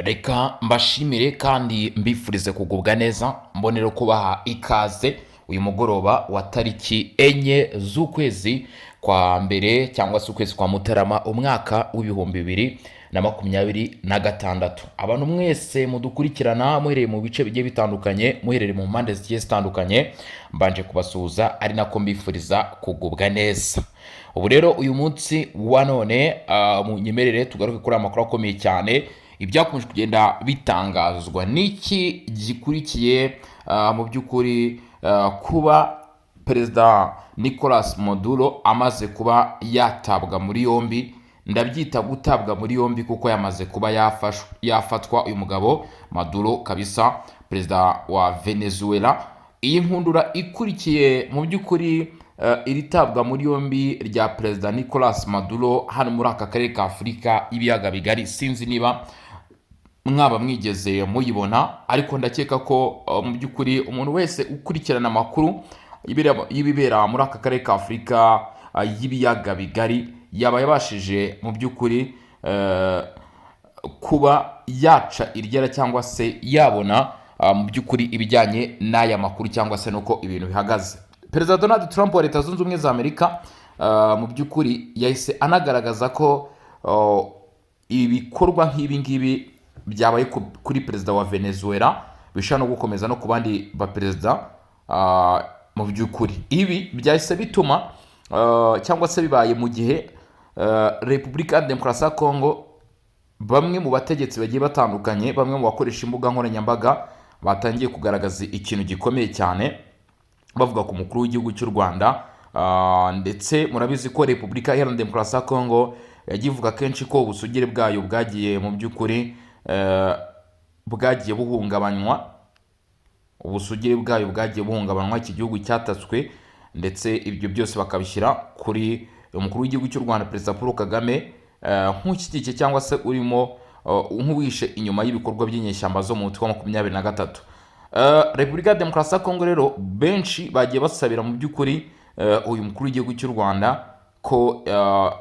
reka mbashimire kandi mbifurize kugubwa neza, mbonera kubaha ikaze uyu mugoroba wa tariki enye z'ukwezi kwa mbere cyangwa se ukwezi kwa Mutarama umwaka w'ibihumbi 2026. Abantu mwese mudukurikirana muhereye mu bice bigiye bitandukanye, muherere mu mpande zigiye zitandukanye, mbanje kubasuhuza ari nako mbifuriza kugubwa neza. Ubu rero uyu munsi wa none munyemerere tugaruke kuri amakuru akomeye cyane ibyakomeje kugenda bitangazwa n'iki gikurikiye mu by'ukuri kuba Perezida Nicolas Maduro amaze kuba yatabwa muri yombi. Ndabyita gutabwa muri yombi kuko yamaze kuba yafatwa uyu mugabo Maduro kabisa, perezida wa Venezuela. Iyi nkundura ikurikiye mu by'ukuri iri tabwa muri yombi rya Perezida Nicolas Maduro hano muri aka karere ka Afurika y'ibiyaga bigari. Sinzi niba mwaba mwigeze muyibona, ariko ndakeka ko mu by'ukuri umuntu wese ukurikirana amakuru y'ibibera muri aka karere ka Afurika y'ibiyaga bigari yaba yabashije mu by'ukuri kuba yaca iryera cyangwa se yabona mu by'ukuri ibijyanye n'aya makuru cyangwa se nuko ibintu bihagaze. Perezida Donald Trump wa Leta Zunze Ubumwe za Amerika mu by'ukuri yahise anagaragaza ko ibikorwa nk'ibi ngibi byabaye kuri perezida wa Venezuela bishobora no gukomeza no ku bandi baperezida. Mu by'ukuri ibi byahise bituma cyangwa se bibaye mu gihe Repubulika ya Demokarasi ya Kongo, bamwe mu bategetsi bagiye batandukanye, bamwe mu bakoresha imbuga nkoranyambaga batangiye kugaragaza ikintu gikomeye cyane bavuga ku mukuru w'igihugu cy'u Rwanda. Ndetse murabizi ko Repubulika ya Demokarasi ya Kongo yagivuga kenshi ko ubusugire bwayo bwagiye mu by'ukuri bwagiye buhungabanywa, ubusugire bwayo bwagiye buhungabanywa, iki gihugu cyatatswe, ndetse ibyo byose bakabishyira kuri umukuru w'igihugu cy'u Rwanda Perezida Paul Kagame nk'ushyigikiye cyangwa se urimo nk'uwishe inyuma y'ibikorwa by'inyeshyamba zo mu mutwe wa 23. Repubulika ya Demokarasi ya Kongo rero benshi bagiye basabira mu by'ukuri uyu mukuru w'igihugu cy'u Rwanda ko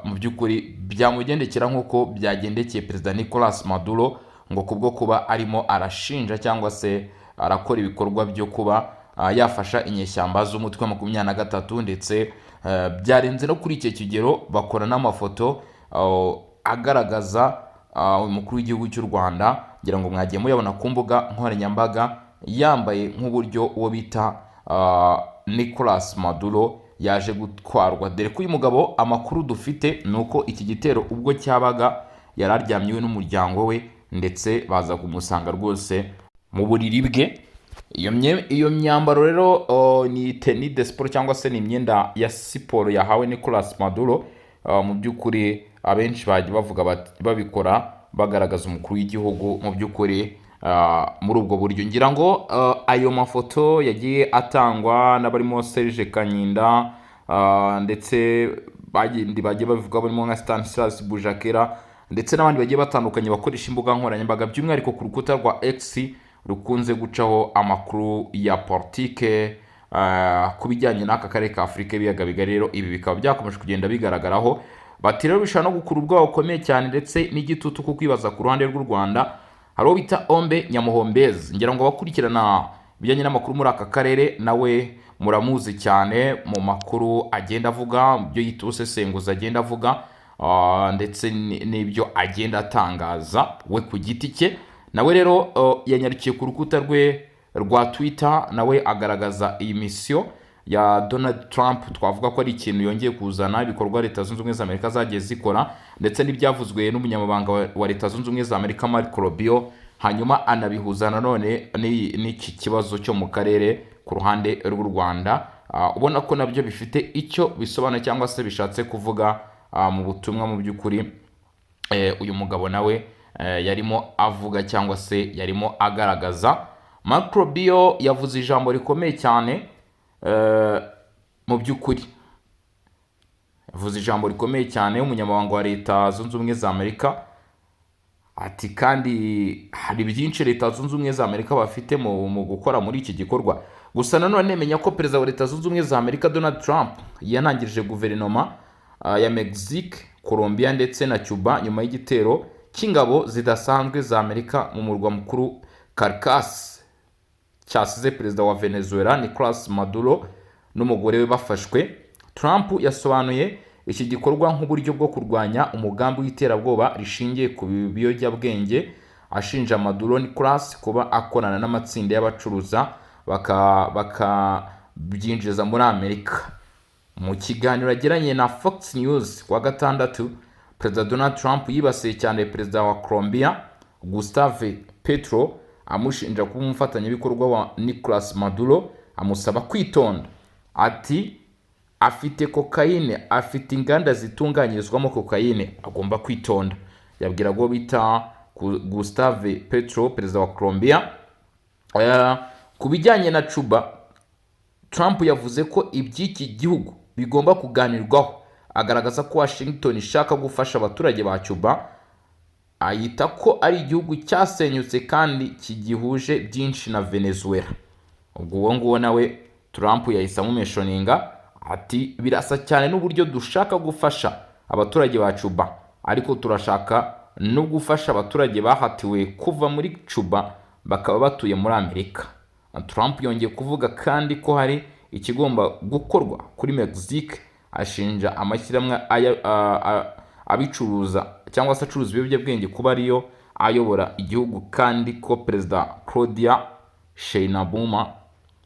mu by'ukuri byamugendekera nk'uko byagendekeye Perezida Nicolas Maduro, ngo kubwo kuba arimo arashinja cyangwa se arakora ibikorwa byo kuba yafasha inyeshyamba z'umutwe wa 23, ndetse byarenze no kuri icyo kigero bakora n'amafoto agaragaza umukuru w'igihugu cy'u Rwanda, ngira ngo mwagiye muyabona ku mbuga nkoranyambaga, yambaye nk'uburyo uwo bita Nicolas Maduro yaje gutwarwa. Dore ko uyu mugabo amakuru dufite ni uko iki gitero ubwo cyabaga yararyamyiwe n'umuryango we, ndetse baza kumusanga rwose mu buriri bwe. Iyo myambaro rero ni tenue de sport cyangwa se ni imyenda ya siporo yahawe Nicolas Maduro. Mu by'ukuri abenshi bagiye bavuga babikora bagaragaza umukuru w'igihugu mu by'ukuri muri ubwo buryo. Ngira ngo ayo mafoto yagiye atangwa n'abarimo Serge Kanyinda, ndetse bagiye bavuga barimo nka Stanislas Bujakera, ndetse n'abandi bagiye batandukanye bakoresha imbuga nkoranyambaga, by'umwihariko ku rukuta rwa X rukunze gucaho amakuru ya politike ku bijyanye n'aka karere ka Afurika y'ibiyaga bigari. Rero ibi bikaba byakomeje kugenda bigaragaraho bati rero bishobora no gukura ubwoba bukomeye cyane ndetse n'igitutu ku kwibaza ku ruhande rw'u Rwanda. Hariho bita Ombe Nyamuhombezi, ngira ngo bakurikirana ibijyanye n'amakuru muri aka karere nawe muramuzi cyane mu makuru agenda avuga, byo yita ubusesenguzi agenda avuga, ndetse n'ibyo agenda atangaza we ku giti cye. Nawe rero yanyarukiye ku rukuta rwe rwa Twitter, nawe agaragaza iyi misiyo ya Donald Trump, twavuga ko ari ikintu yongeye kuzana ibikorwa Leta Zunze Ubumwe za Amerika zagiye zikora, ndetse n'ibyavuzwe n'umunyamabanga wa Leta Zunze Ubumwe za Amerika Marco Rubio, hanyuma anabihuza nanone n'iki kibazo cyo mu karere ku ruhande rw'u Rwanda. Ubona ko nabyo bifite icyo bisobanura cyangwa se bishatse kuvuga mu butumwa mu by'ukuri uyu mugabo nawe yarimo avuga cyangwa se yarimo agaragaza. Marco Rubio yavuze ijambo rikomeye cyane mu by'ukuri, yavuze ijambo rikomeye cyane umunyamabanga wa Leta Zunze Ubumwe za Amerika, ati kandi hari byinshi Leta Zunze Ubumwe za Amerika bafite mu gukora muri iki gikorwa. Gusa nanone menya ko Perezida wa Leta Zunze Ubumwe za Amerika Donald Trump yanangirije guverinoma ya Mexique, Colombia ndetse na Cuba nyuma y'igitero cy'ingabo zidasanzwe za Amerika mu murwa mukuru Caracas cyasize perezida wa Venezuela Nicolas Maduro n'umugore we bafashwe. Trump yasobanuye iki gikorwa nk'uburyo bwo kurwanya umugambi w'iterabwoba rishingiye ku biyobyabwenge, ashinja Maduro Nicolas kuba akorana n'amatsinda y'abacuruza bakabyinjiza muri Amerika. Mu kiganiro yagiranye na Fox News kuwa gatandatu, perezida Donald Trump yibasiye cyane perezida wa Colombia Gustavo Petro, amushinja kuba umufatanyabikorwa wa Nicolas Maduro, amusaba kwitonda. Ati afite kokayine, afite inganda zitunganyirizwamo kokayine, agomba kwitonda. Yabwira go bita Gustavo Petro, perezida wa Colombia. Ku bijyanye na Cuba, Trump yavuze ko iby'iki gihugu bigomba kuganirwaho, agaragaza ko Washington ishaka gufasha abaturage ba Cuba, ayita ko ari igihugu cyasenyutse kandi kigihuje byinshi na Venezuela. Ubwo nguwo nawe Trump yahise amumeshoninga ati birasa cyane n'uburyo dushaka gufasha abaturage ba Cuba, ariko turashaka no gufasha abaturage bahatiwe kuva muri Cuba bakaba batuye muri Amerika. Trump yongeye kuvuga kandi ko hari ikigomba gukorwa kuri Mexique, ashinja amashyirahamwe abicuruza cyangwa se acuruza ibiyobyabwenge kuba ariyo ayobora igihugu, kandi ko perezida Claudia Sheinbaum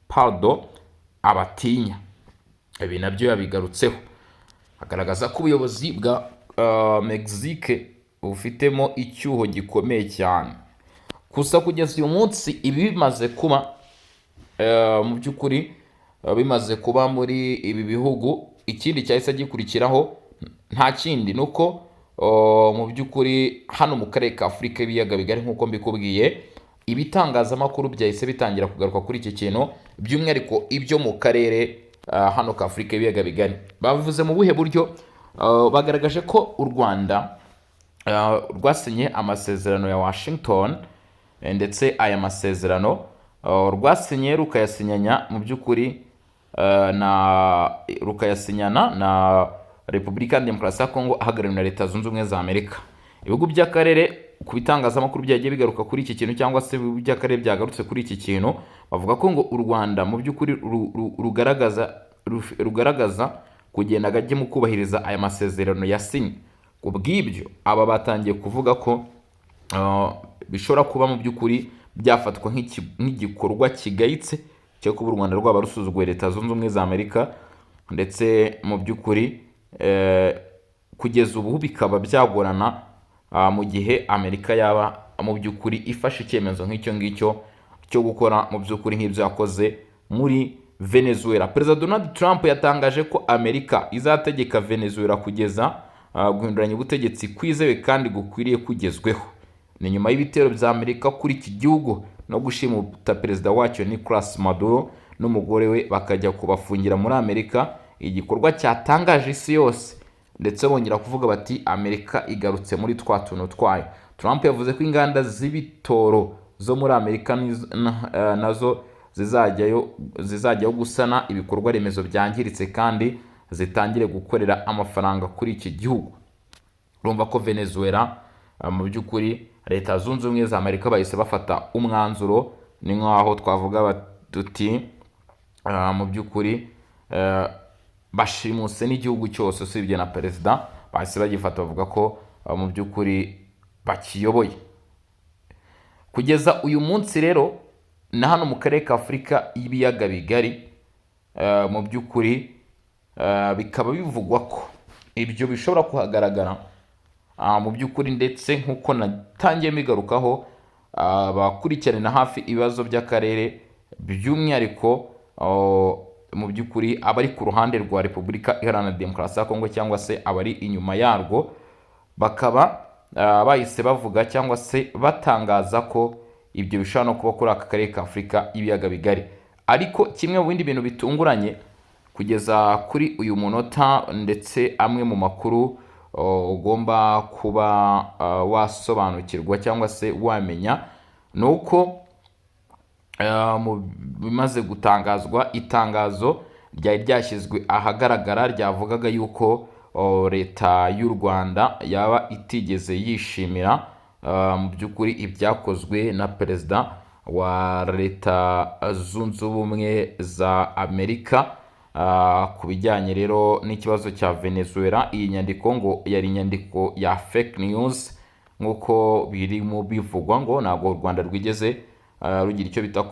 Pardo abatinya. Ibi nabyo yabigarutseho, agaragaza ko ubuyobozi bwa Mexique bufitemo icyuho gikomeye cyane. Gusa kugeza uyu munsi ibi bimaze kuba mu by'ukuri bimaze kuba muri ibi bihugu, ikindi cyahise gikurikiraho nta kindi nuko mu by'ukuri hano mu karere ka Afurika y'ibiyaga bigari nk'uko mbikubwiye, ibitangazamakuru byahise bitangira kugaruka kuri iki kintu, by'umwihariko ibyo mu karere hano ka Afurika y'ibiyaga bigari. Bavuze mu buhe buryo? Bagaragaje ko u Rwanda rwasinye amasezerano ya Washington, ndetse aya masezerano rwasinye rukayasinyanya mu by'ukuri rukayasinyana na Repubulika ya Demokarasi ya Kongo ahagarariwe na Leta Zunze Ubumwe za Amerika. Ibihugu by'akarere ku bitangazamakuru byagiye bigaruka kuri iki kintu, cyangwa se ibihugu by'akarere byagarutse kuri iki kintu, bavuga ko ngo u Rwanda mu by'ukuri rugaragaza kugenda gajye mu kubahiriza aya masezerano yasinye. Ku bw'ibyo aba batangiye kuvuga ko bishobora kuba mu by'ukuri byafatwa nk'igikorwa kigayitse cyo kuba u Rwanda rwaba rusuzuguye Leta Zunze Ubumwe za Amerika, ndetse mu by'ukuri kugeza ubu bikaba byagorana mu gihe Amerika yaba mu by'ukuri ifashe icyemezo nk'icyo ngicyo cyo gukora mu by'ukuri nk'ibyo yakoze muri Venezuela. Perezida Donald Trump yatangaje ko Amerika izategeka Venezuela kugeza guhinduranya ubutegetsi kwizewe kandi gukwiriye kugezweho. Ni nyuma y'ibitero bya Amerika kuri iki gihugu no gushimuta perezida wacyo Nicolas Maduro n'umugore we bakajya kubafungira muri Amerika, igikorwa cyatangaje isi yose, ndetse bongera kuvuga bati Amerika igarutse muri twa tuntu twayo. Trump yavuze ko inganda z'ibitoro zo muri Amerika nazo zizajyaho gusana ibikorwa remezo byangiritse kandi zitangire gukorera amafaranga kuri iki gihugu. Urumva ko Venezuela mu by'ukuri Leta Zunze Ubumwe za Amerika bahise bafata umwanzuro, ni nk'aho twavuga tuti mu by'ukuri bashimuse n'igihugu cyose usibye na perezida, bahise bagifata bavuga ko mu by'ukuri bakiyoboye. Kugeza uyu munsi rero na hano mu karere ka Afurika y'ibiyaga bigari mu by'ukuri bikaba bivugwa ko ibyo bishobora kuhagaragara mu by'ukuri, ndetse nk'uko natangiye migarukaho abakurikirana hafi ibibazo by'akarere, by'umwihariko mu by'ukuri abari ku ruhande rwa Repubulika Iharanira Demokarasi ya Kongo cyangwa se abari inyuma yarwo, bakaba bahise bavuga cyangwa se batangaza ko ibyo bishobora no kuba kuri aka karere ka Afurika y'ibiyaga bigari. Ariko kimwe mu bindi bintu bitunguranye kugeza kuri uyu munota, ndetse amwe mu makuru ugomba kuba wasobanukirwa cyangwa se wamenya, ni uko bimaze gutangazwa itangazo ryari ryashyizwe ahagaragara ryavugaga yuko Leta y'u Rwanda yaba itigeze yishimira mu by'ukuri ibyakozwe na perezida wa leta zunze ubumwe za Amerika ku bijyanye rero n'ikibazo cya Venezuela. Iyi nyandiko ngo yari inyandiko ya fake news nk'uko birimo bivugwa, ngo ntabwo u Rwanda rwigeze rugira icyo bita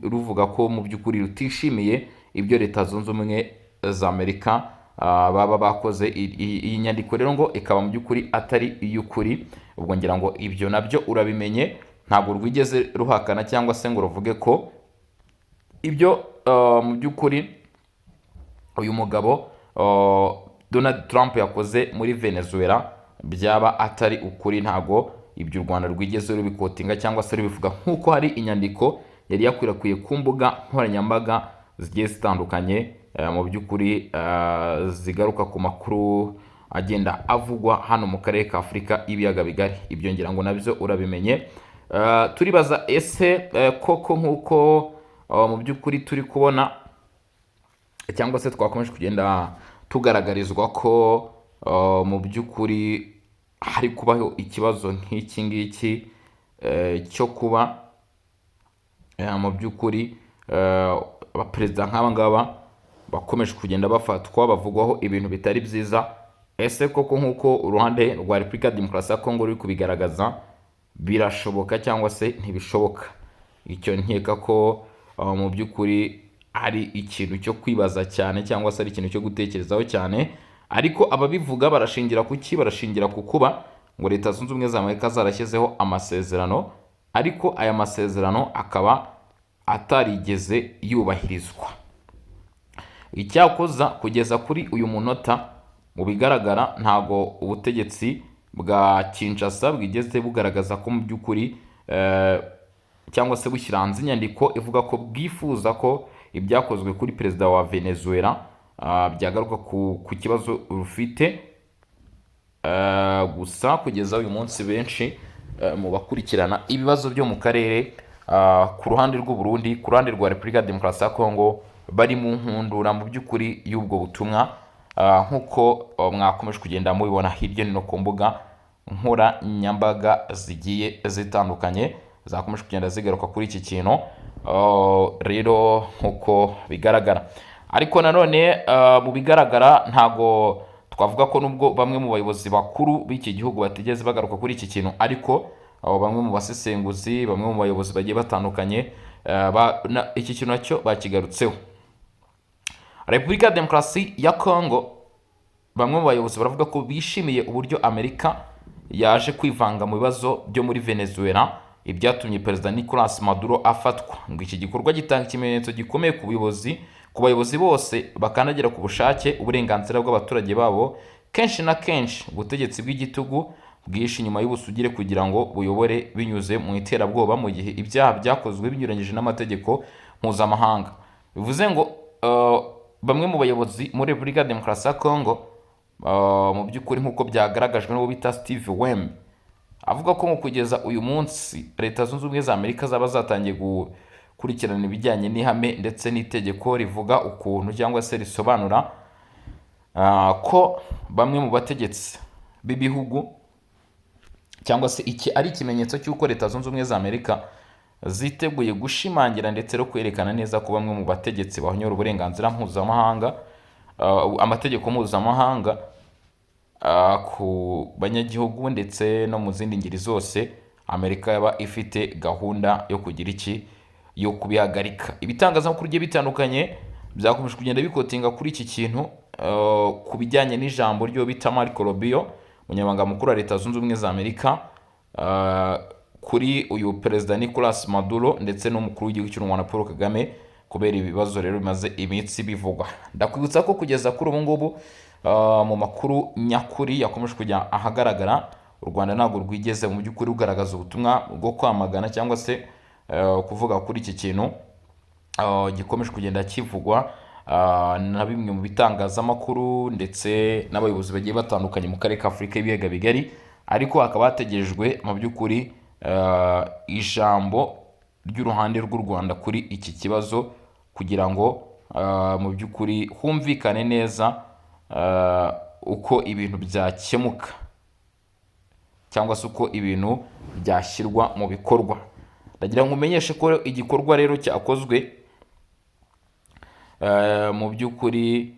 ruvuga ko mu by'ukuri rutishimiye ibyo leta zunze ubumwe za Amerika baba bakoze. Iyi nyandiko rero ngo ikaba mu by'ukuri atari iy'ukuri. Ubwo ngira ngo ibyo nabyo urabimenye, ntabwo rwigeze ruhakana cyangwa se ngo ruvuge ko ibyo mu by'ukuri uyu mugabo Donald Trump yakoze muri Venezuela byaba atari ukuri. Ntabwo ibyo u Rwanda rwigeze rubikotinga cyangwa se rubivuga, nk'uko hari inyandiko yari yakwirakwiye ku mbuga nkoranyambaga zigiye zitandukanye mu by'ukuri zigaruka ku makuru agenda avugwa hano mu karere ka Afurika y'ibiyaga bigari. Ibyo ngira ngo nabyo urabimenye. Turibaza ese koko nk'uko mu by'ukuri turi kubona cyangwa se twakomeje kugenda tugaragarizwa ko mu by'ukuri hari kubaho ikibazo nk'iki ngiki cyo kuba mu by'ukuri abaperezida nk'aba ngaba bakomeje kugenda bafatwa bavugwaho ibintu bitari byiza. Ese koko nk'uko uruhande rwa Repubulika ya Demokarasi ya Kongo ruri kubigaragaza, birashoboka cyangwa se ntibishoboka? Icyo nkeka ko mu by'ukuri ari ikintu cyo kwibaza cyane cyangwa se ari ikintu cyo gutekerezaho cyane. Ariko ababivuga barashingira ku ki? Barashingira ku kuba ngo leta zunze ubumwe za Amerika zarashyizeho amasezerano, ariko aya masezerano akaba atarigeze yubahirizwa. Icyakoza kugeza kuri uyu munota mu bigaragara ntago ubutegetsi bwa Kinshasa bwigeze bugaragaza ko mu by'ukuri cyangwa se bushyira hanze inyandiko ivuga ko bwifuza ko ibyakozwe kuri perezida wa Venezuela byagaruka ku kibazo rufite. Gusa kugeza uyu munsi benshi mu bakurikirana ibibazo byo mu karere ku ruhande rw'u Burundi, ku ruhande rwa Repubulika ya Demokarasi ya Kongo, bari mu nkundura mu by'ukuri y'ubwo butumwa, nk'uko mwakomeje kugenda mubibona hirya no hino ku mbuga nkoranyambaga zigiye zitandukanye zakomeje kugenda zigaruka kuri iki kintu rero nk'uko bigaragara. Ariko nanone mu bigaragara ntago twavuga ko nubwo bamwe mu bayobozi bakuru b'iki gihugu batigeze bagaruka kuri iki kintu, ariko bamwe mu basesenguzi, bamwe mu bayobozi bagiye batandukanye iki kintu nacyo bakigarutseho. Repubulika ya Demokarasi ya Kongo, bamwe mu bayobozi baravuga ko bishimiye uburyo Amerika yaje kwivanga mu bibazo byo muri Venezuela, ibyatumye perezida Nicolas Maduro afatwa. Ngo iki gikorwa gitanga ikimenyetso gikomeye ku bayobozi bose bakanagera ku bushake uburenganzira bw'abaturage babo. Kenshi na kenshi ubutegetsi bw'igitugu bwishe inyuma y'ubusugire kugira ngo buyobore binyuze mu iterabwoba, mu gihe ibyaha byakozwe binyuranyije n'amategeko mpuzamahanga. Bivuze ngo bamwe mu bayobozi muri Repubulika ya Demokarasi ya Kongo mu by'ukuri nk'uko byagaragajwe n'uwo bita Steve Wembe, avuga ko mu kugeza uyu munsi leta zunze ubumwe za Amerika zaba zatangiye gukurikirana ibijyanye n'ihame ndetse n'itegeko rivuga ukuntu cyangwa se risobanura ko bamwe mu bategetsi b'ibihugu cyangwa se iki ari ikimenyetso cy'uko leta zunze ubumwe za Amerika ziteguye gushimangira ndetse no kwerekana neza ko bamwe mu bategetsi bahonyora uburenganzira mpuzamahanga, amategeko mpuzamahanga ku banyagihugu ndetse no mu zindi ngeri zose, Amerika yaba ifite gahunda yo kugira yo kubihagarika. Ibitangazamakuru bigiye bitandukanye byakomeje kugenda bikotinga kuri iki kintu ku bijyanye n'ijambo ryo bita Marco Rubio, umunyamabanga mukuru wa leta zunze ubumwe za Amerika, kuri uyu perezida Nicolas Maduro ndetse n'umukuru w'igihugu cy'u Rwanda Paul Kagame, kubera ibibazo rero bimaze iminsi bivugwa. Ndakwibutsa ko kugeza kuri ubu ngubu mu makuru nyakuri yakomeje kujya ahagaragara, u Rwanda ntabwo rwigeze mu by'ukuri rugaragaza ubutumwa bwo kwamagana cyangwa se kuvuga kuri iki kintu gikomeje kugenda kivugwa na bimwe mu bitangazamakuru ndetse n'abayobozi bagiye batandukanye mu karere ka Afurika y'ibiyaga bigari. Ariko hakaba hategerejwe mu by'ukuri ijambo ry'uruhande rw'u Rwanda kuri iki kibazo, kugira ngo mu by'ukuri humvikane neza uko ibintu byakemuka cyangwa se uko ibintu byashyirwa mu bikorwa. Ndagira ngo umenyeshe ko igikorwa rero cyakozwe mu by'ukuri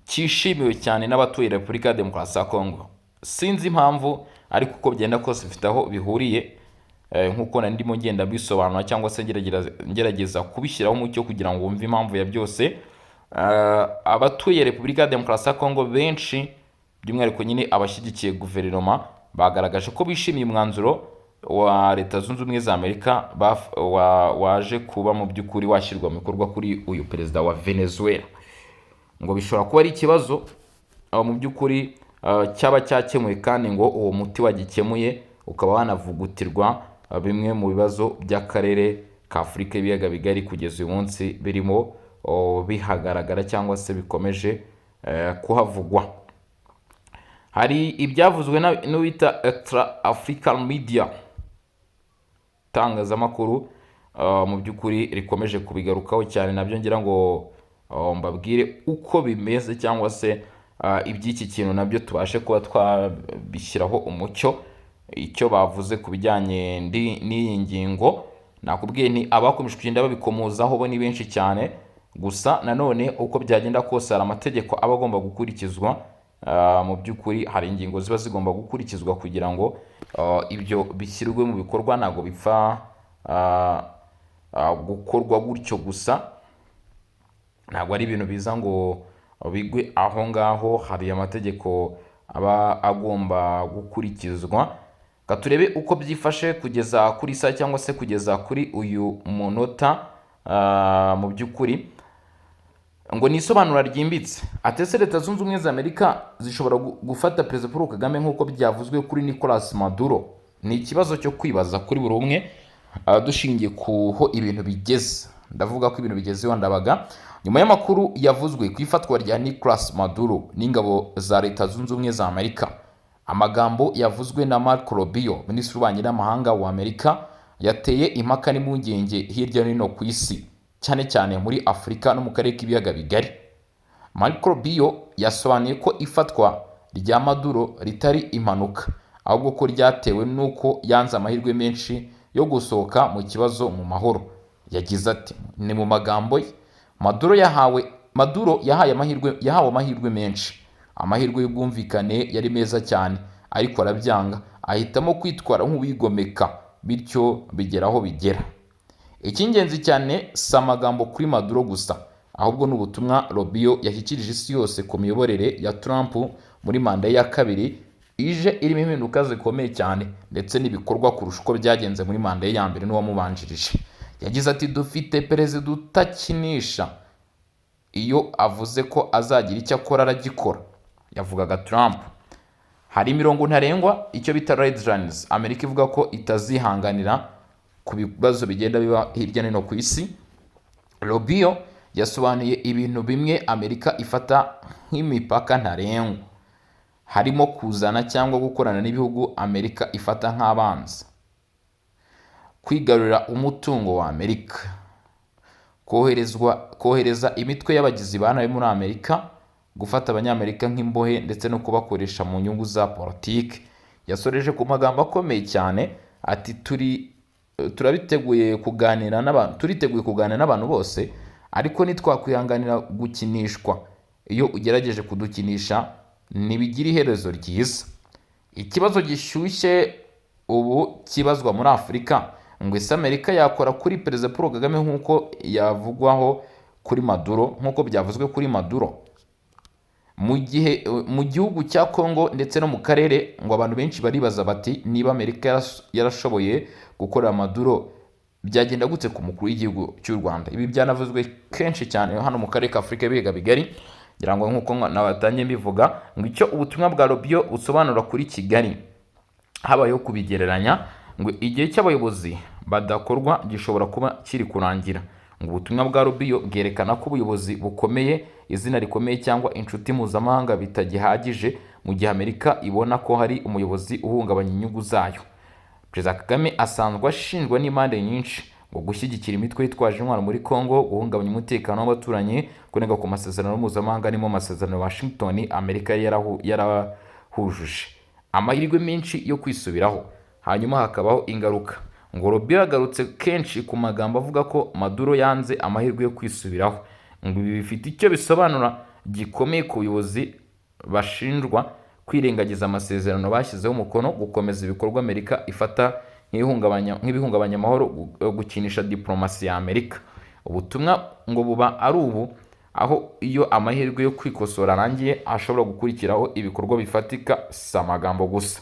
cyishimiwe cyane n'abatuye Repubulika ya Demokarasi ya Kongo. Sinzi impamvu, ariko uko byenda kose bifite aho bihuriye, nk'uko nari ndimo ngenda bisobanura cyangwa se ngerageza kubishyiraho umucyo kugira ngo wumve impamvu ya byose. Abatuye Repubulika ya Demokarasi ya Kongo benshi, by'umwihariko nyine abashyigikiye guverinoma, bagaragaje ko bishimiye umwanzuro wa Leta Zunze Ubumwe za Amerika waje kuba mu by'ukuri washyirwa mu bikorwa kuri uyu perezida wa Venezuela. Ngo bishobora kuba ari ikibazo mu by'ukuri cyaba cyakemuye, kandi ngo uwo muti wagikemuye ukaba wanavugutirwa bimwe mu bibazo by'akarere ka Afurika y'ibiyaga bigari kugeza uyu munsi birimo bihagaragara cyangwa se bikomeje kuhavugwa. Hari ibyavuzwe n'uwita Extra African Media, itangazamakuru mu by'ukuri rikomeje kubigarukaho cyane, nabyo ngira ngo mbabwire uko bimeze cyangwa se iby'iki kintu nabyo tubashe kuba twabishyiraho umucyo. Icyo bavuze ku bijyanye n'iyi ngingo, nakubwiye ni abakomeje kugenda babikomozaho bo ni benshi cyane, gusa nanone uko byagenda kose hari amategeko aba agomba gukurikizwa. Mu by'ukuri hari ingingo ziba zigomba gukurikizwa kugira ngo ibyo bishyirwe mu bikorwa. Ntabwo bipfa gukorwa gutyo gusa, ntabwo ari ibintu biza ngo bigwe aho ngaho. Hari amategeko aba agomba gukurikizwa. Turebe uko byifashe kugeza kuri saa cyangwa se kugeza kuri uyu munota. Mu by'ukuri ngo ni isobanura ryimbitse. Atese Leta Zunze Ubumwe za Amerika zishobora gufata Perezida Paul Kagame nk'uko byavuzwe kuri Nicolas Maduro? Ni ikibazo cyo kwibaza kuri buri umwe, dushingiye kuho ibintu bigeze. Ndavuga ko ibintu bigezeho ndabaga nyuma y'amakuru yavuzwe ku ifatwa rya Nicolas Maduro n'ingabo za Leta Zunze Ubumwe za Amerika. Amagambo yavuzwe na Marco Rubio, Minisitiri w'Ububanyi n'Amahanga wa Amerika, yateye impaka n'impungenge hirya no hino ku isi, cyane cyane muri Afurika no mu karere k'ibiyaga bigari. Marco Rubio yasobanuye ko ifatwa rya Maduro ritari impanuka, ahubwo ko ryatewe n'uko yanze amahirwe menshi yo gusohoka mu kibazo mu mahoro. Yagize ati, ni mu magambo ye, Maduro yahawe amahirwe menshi. Amahirwe y'ubwumvikane yari meza cyane, ariko arabyanga, ahitamo kwitwara nk'uwigomeka, bityo bigera aho bigera. Icy'ingenzi cyane si amagambo kuri Maduro gusa, ahubwo n'ubutumwa Rubio yashyikirije isi yose ku miyoborere ya Trump muri manda ye ya kabiri, ije irimo impinduka zikomeye cyane ndetse n'ibikorwa kurusha uko byagenze muri manda ye ya mbere n'uwamubanjirije. Yagize ati, dufite perezida utakinisha, iyo avuze ko azagira icyo akora aragikora. Yavugaga Trump. Hari imirongo ntarengwa, icyo bita red lines, Amerika ivuga ko itazihanganira ku bibazo bigenda biba hirya no hino ku isi. Rubio yasobanuye ibintu bimwe Amerika ifata nk'imipaka ntarengwa, harimo kuzana cyangwa gukorana n'ibihugu Amerika ifata nk'abanzi, kwigarurira umutungo wa Amerika, kohereza imitwe y'abagizi ba nabi muri Amerika, gufata abanyamerika nk'imbohe ndetse no kubakoresha mu nyungu za politiki. Yasoreje ku magambo akomeye cyane ati, turiteguye kuganira n'abantu bose, ariko ntitwakwihanganira gukinishwa. Iyo ugerageje kudukinisha ntibigira iherezo ryiza. Ikibazo gishyushye ubu kibazwa muri Afurika, ngo ese Amerika yakora kuri Perezida Paul Kagame nk'uko yavugwaho kuri Maduro, nk'uko byavuzwe kuri Maduro? Mu gihugu cya Kongo ndetse no mu karere, ngo abantu benshi baribaza bati, niba Amerika yarashoboye gukorera Maduro, byagenda gute ku mukuru w'igihugu cy'u Rwanda? Ibi byanavuzwe kenshi cyane hano mu karere ka Afurika y'ibiyaga bigari, ngira ngo nk'uko nabatangiye mbivuga, ngo icyo ubutumwa bwa Rubio busobanura kuri Kigali, habayeho kubigereranya, ngo igihe cy'abayobozi badakorwa gishobora kuba kiri kurangira. Ngo ubutumwa bwa Rubio bwerekana ko ubuyobozi bukomeye, izina rikomeye cyangwa inshuti mpuzamahanga bitagihagije mu gihe Amerika ibona ko hari umuyobozi uhungabanya inyungu zayo. Perezida Kagame asanzwe ashinjwa n'impande nyinshi ngo gushyigikira imitwe yitwaje intwaro muri Kongo, guhungabanya umutekano w'abaturanyi, kunenga ku masezerano mpuzamahanga arimo amasezerano ya Washington Amerika yarahujuje. amahirwe menshi yo kwisubiraho, hanyuma hakabaho ingaruka. Ngo Rubio yagarutse kenshi ku magambo avuga ko Maduro yanze amahirwe yo kwisubiraho. Ngo ibi bifite icyo bisobanura gikomeye ku buyobozi bashinjwa kwirengagiza amasezerano bashyizeho umukono, gukomeza ibikorwa Amerika ifata nk'ibihungabanya amahoro, gukinisha diplomasi ya Amerika. Ubutumwa ngo buba ari ubu, aho iyo amahirwe yo kwikosora arangiye hashobora gukurikiraho ibikorwa bifatika, si amagambo gusa.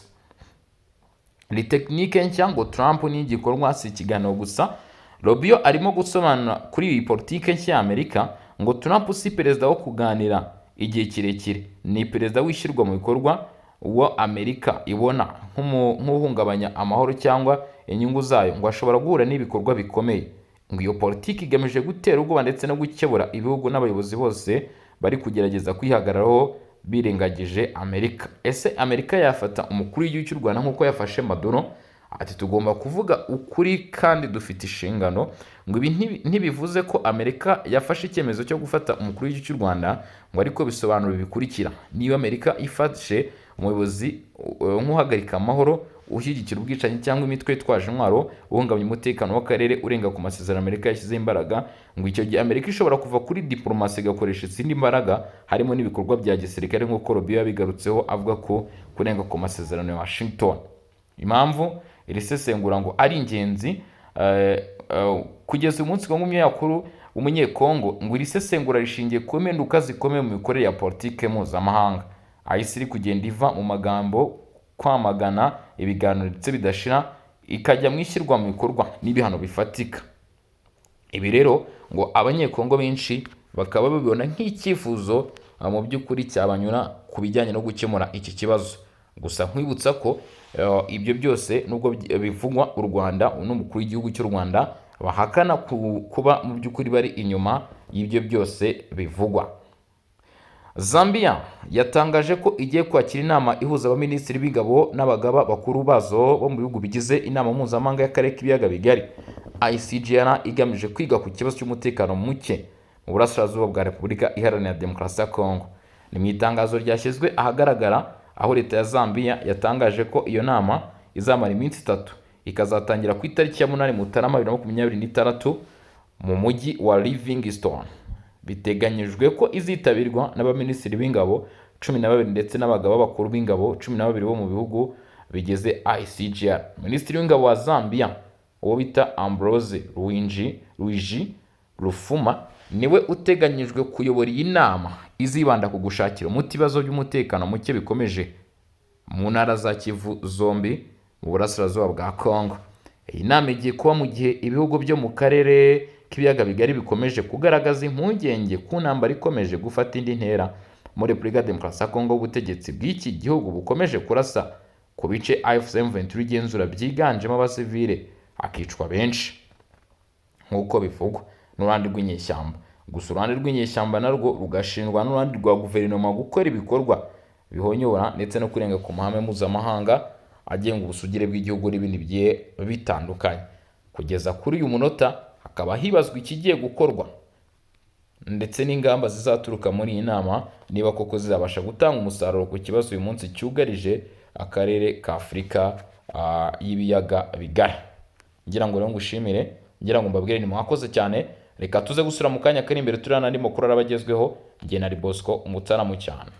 Ni tekinike nshya ngo Trump ni igikorwa, si ikiganiro gusa. Rubio arimo gusobanura kuri iyi politike nshya ya Amerika ngo Trump si perezida wo kuganira igihe kirekire, ni perezida wishyirwa mu bikorwa, uwo Amerika ibona nk'uhungabanya amahoro cyangwa inyungu zayo, ngo ashobora guhura n'ibikorwa bikomeye. Ngo iyo politiki igamije gutera ubwoba ndetse no gukebura ibihugu n'abayobozi bose bari kugerageza kwihagararaho birengagije Amerika. Ese Amerika yafata umukuru w'igihugu cy'u Rwanda nk'uko yafashe Maduro? Ati tugomba kuvuga ukuri kandi dufite inshingano. Ngo ibi ntibivuze ko Amerika yafashe icyemezo cyo gufata umukuru w'igihugu cy'u Rwanda, ngo ariko bisobanura bikurikira: niba Amerika ifashe umuyobozi nk'uhagarika amahoro, ushyigikira ubwicanyi cyangwa imitwe yitwaje intwaro, uhungabanya umutekano w'akarere, urenga ku masezerano Amerika yashyizeho imbaraga, ngo icyo gihe Amerika ishobora kuva kuri diplomasi igakoresha izindi mbaraga, harimo n'ibikorwa bya gisirikare, nk'uko Rubio yabigarutseho avuga ko kurenga ku masezerano ya Washington. Impamvu iri sesengura ngo ari ingenzi kugeza uyu munsi, nk'umunyamakuru w'umunyekongo, ngo iri sesengura rishingiye ku mpinduka zikomeye mu mikorere ya politike mpuzamahanga, aho isi iri kugenda iva mu magambo kwamagana ibiganiro ndetse bidashira, ikajya mu ishyirwa mu bikorwa n'ibihano bifatika. Ibi rero ngo abanyekongo benshi bakaba babibona nk'icyifuzo mu by'ukuri cyabanyura ku bijyanye no gukemura iki kibazo. Gusa nkwibutsa ko ibyo byose nubwo bivugwa, u Rwanda n'umukuru w'igihugu cy'u Rwanda bahakana kuba mu by'ukuri bari inyuma y'ibyo byose bivugwa. Zambia yatangaje ko igiye kwakira inama ihuza abaminisitiri b'ingabo n'abagaba bakuru bazo bo mu bihugu bigize inama mpuzamahanga y'akarere k'ibiyaga bigari ICGR, igamije kwiga ku kibazo cy'umutekano muke mu burasirazuba bwa Repubulika Iharanira Demokarasi ya Kongo. Ni mu itangazo ryashyizwe ahagaragara, aho leta ya Zambia yatangaje ko iyo nama izamara iminsi 3, ikazatangira ku itariki ya 8 Mutarama 2026 mu mujyi wa Livingstone. Biteganyijwe ko izitabirwa n'abaminisitiri b'ingabo 12 ndetse n'abagaba bakuru b'ingabo 12 bo mu bihugu bigize ICGR. Minisitiri w'ingabo wa Zambia, uwo bita Ambrose Luigi Rufuma, niwe uteganyijwe kuyobora iyi nama izibanda ku gushakira umuti ibibazo by'umutekano muke bikomeje mu ntara za Kivu zombi mu burasirazuba bwa Kongo. Iyi nama igiye kuba mu gihe ibihugu byo mu karere k'ibiyaga bigari bikomeje kugaragaza impungenge ku ntambara ikomeje gufata indi ntera muri Repubulika Demokarasi ya Kongo. Ubutegetsi bw'iki gihugu bukomeje kurasa ku bice AFC M23 igenzura byiganjemo abasivile, akicwa benshi nk'uko bivugwa n'uruhande rw'inyeshyamba. Gusa uruhande rw'inyeshyamba narwo rugashinjwa n'uruhande rwa guverinoma gukora ibikorwa bihonyora ndetse no kurenga ku mahame mpuzamahanga agenga ubusugire bw'igihugu n'ibindi bigiye bitandukanye. Kugeza kuri uyu munota hakaba hibazwa ikigiye gukorwa ndetse n'ingamba zizaturuka muri iyi nama, niba koko zizabasha gutanga umusaruro ku kibazo uyu munsi cyugarije akarere ka Afurika y'ibiyaga bigari. Ngira ngo rero ngushimire, ngira ngo mbabwire ni mwakoze cyane. Reka tuze gusura mu kanya kari imbere turana n'andi makuru arabagezweho. Nge nari Bosco Umutaramu cyane.